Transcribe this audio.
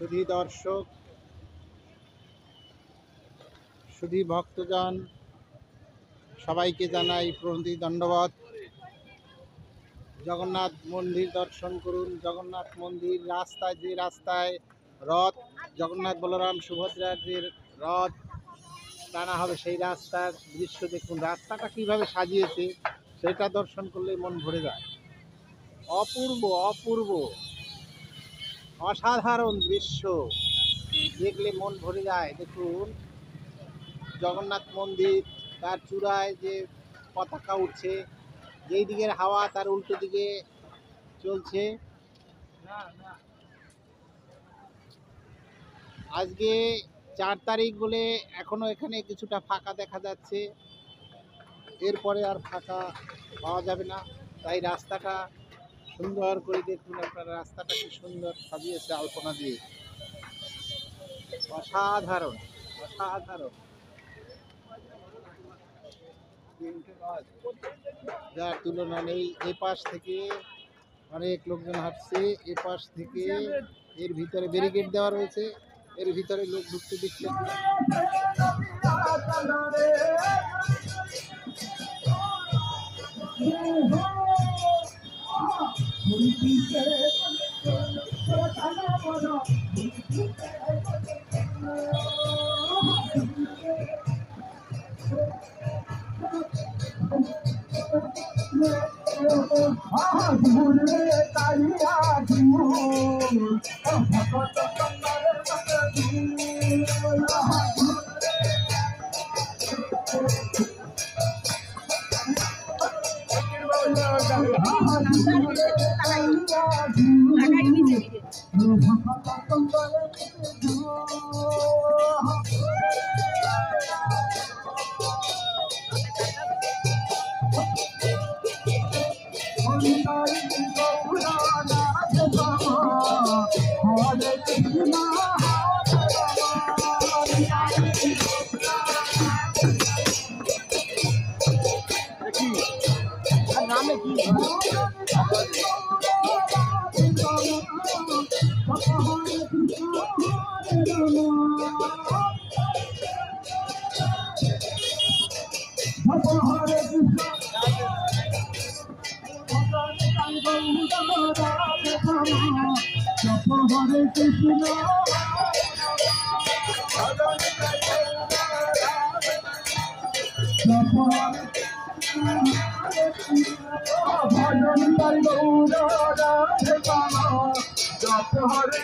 সুধী দর্শক, সুধী ভক্তজন, সবাইকে জানাই প্রণতি দণ্ডবত। জগন্নাথ মন্দির দর্শন করুন। জগন্নাথ মন্দির রাস্তায়, যে রাস্তায় রথ জগন্নাথ বলরাম সুভদ্রার যে রথ টানা হবে, সেই রাস্তার দৃশ্য দেখুন। রাস্তাটা কিভাবে সাজিয়েছে সেটা দর্শন করলে মন ভরে যায়। অপূর্ব অপূর্ব অসাধারণ দৃশ্য দেখলে মন ভরে যায়। দেখুন জগন্নাথ মন্দির, তার চূড়ায় যে পতাকা উঠছে, যেই দিকের হাওয়া তার উল্টো দিকে চলছে। আজকে 4 তারিখ বলে এখনো এখানে কিছুটা ফাঁকা দেখা যাচ্ছে, এরপরে আর ফাঁকা পাওয়া যাবে না। তাই রাস্তাটা সুন্দর করে দেখুন আপনারা, রাস্তাটা কি সুন্দর সাজিয়েছে আলপনা দিয়ে। অসাধারণ অসাধারণ, যার তুলনা নেই। এ পাশ থেকে অনেক লোকজন হাঁটছে, এ পাশ থেকে এর ভিতরে ব্যারিকেড দেওয়া রয়েছে, এর ভিতরে লোক ঢুকতে দিচ্ছে না। নামে কি হরে কৃষ্ণ ভজন হরে।